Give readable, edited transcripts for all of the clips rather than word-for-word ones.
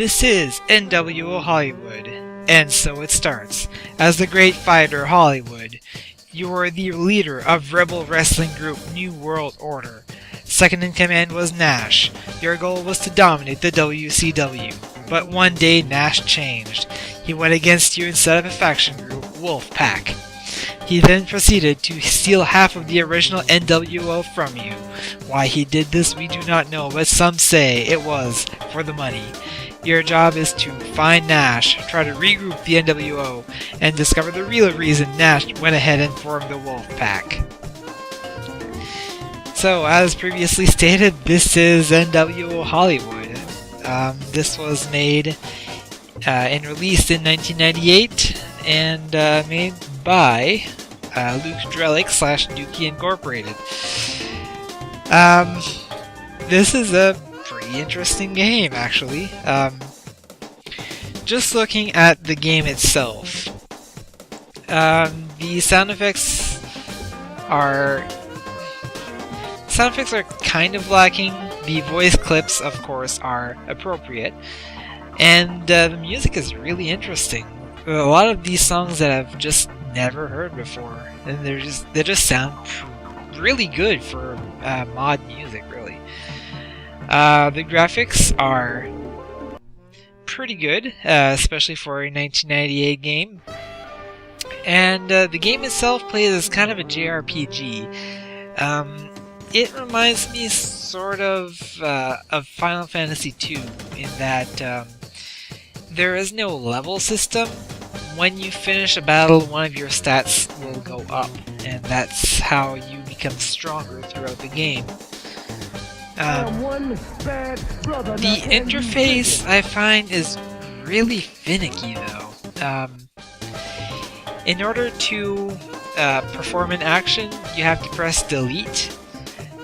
This is nWo Hollywood, and so it starts. As the great fighter Hollywood, you are the leader of rebel wrestling group New World Order. Second in command was Nash. Your goal was to dominate the WCW. But one day Nash changed. He went against you instead of a faction group, Wolfpack. He then proceeded to steal half of the original nWo from you. Why he did this we do not know, but some say it was for the money. Your job is to find Nash, try to regroup the nWo, and discover the real reason Nash went ahead and formed the Wolfpack. So, as previously stated, this is nWo Hollywood. This was made and released in 1998 and made by Luke Drellick / Dookie Incorporated. This is a pretty interesting game, actually. Just looking at the game itself, the sound effects are kind of lacking. The voice clips, of course, are appropriate, and the music is really interesting. A lot of these songs that I've just never heard before, and they just sound really good for mod music, really. The graphics are pretty good, especially for a 1998 game, and the game itself plays as kind of a JRPG. It reminds me sort of Final Fantasy II in that there is no level system. When you finish a battle, one of your stats will go up, and that's how you become stronger throughout the game. The interface, I find, is really finicky, though. In order to perform an action, you have to press delete,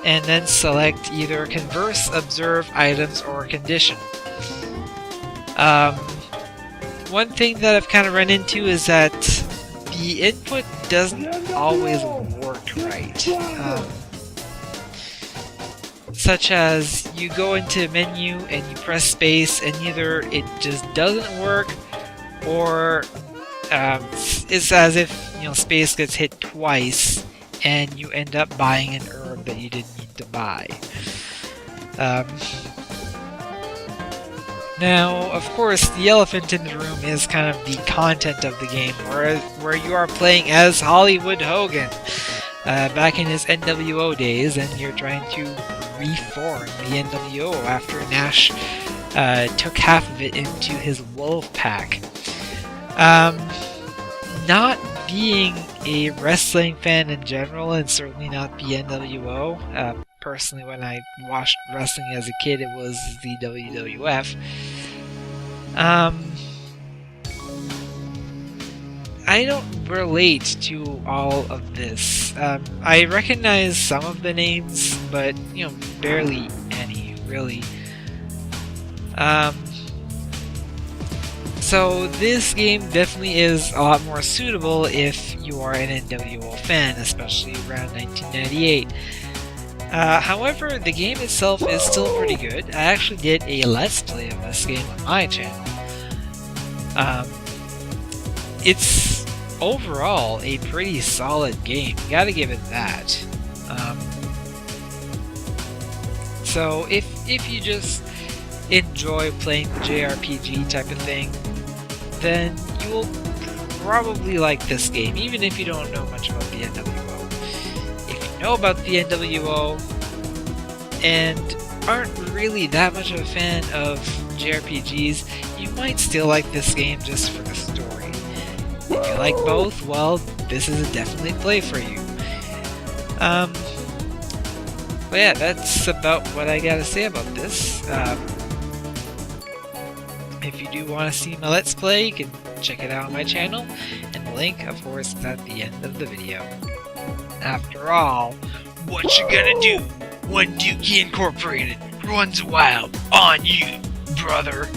and then select either converse, observe, items, or condition. One thing that I've kind of run into is that the input doesn't always work right. Such as you go into menu and you press space and either it just doesn't work, or it's as if space gets hit twice and you end up buying an herb that you didn't need to buy. Now, of course, the elephant in the room is kind of the content of the game, where you are playing as Hollywood Hogan back in his nWo days, and you're trying to reform the nWo after Nash took half of it into his Wolfpack. Not being a wrestling fan in general, and certainly not the nWo, personally, when I watched wrestling as a kid, it was the WWF. I don't relate to all of this. I recognize some of the names, but barely any, really. So this game definitely is a lot more suitable if you are an nWo fan, especially around 1998. However, the game itself is still pretty good. I actually did a Let's Play of this game on my channel. It's overall a pretty solid game, gotta give it that. So if you just enjoy playing the JRPG type of thing, then you will probably like this game, even if you don't know much about the nWo. If you know about the nWo and aren't really that much of a fan of JRPGs, you might still like this game just for the story. If you like both, well, this is a definitely play for you. But yeah, that's about what I gotta say about this. If you do want to see my Let's Play, you can check it out on my channel, and the link, of course, is at the end of the video. After all, what you gonna do when Dookie Incorporated runs wild on you, brother?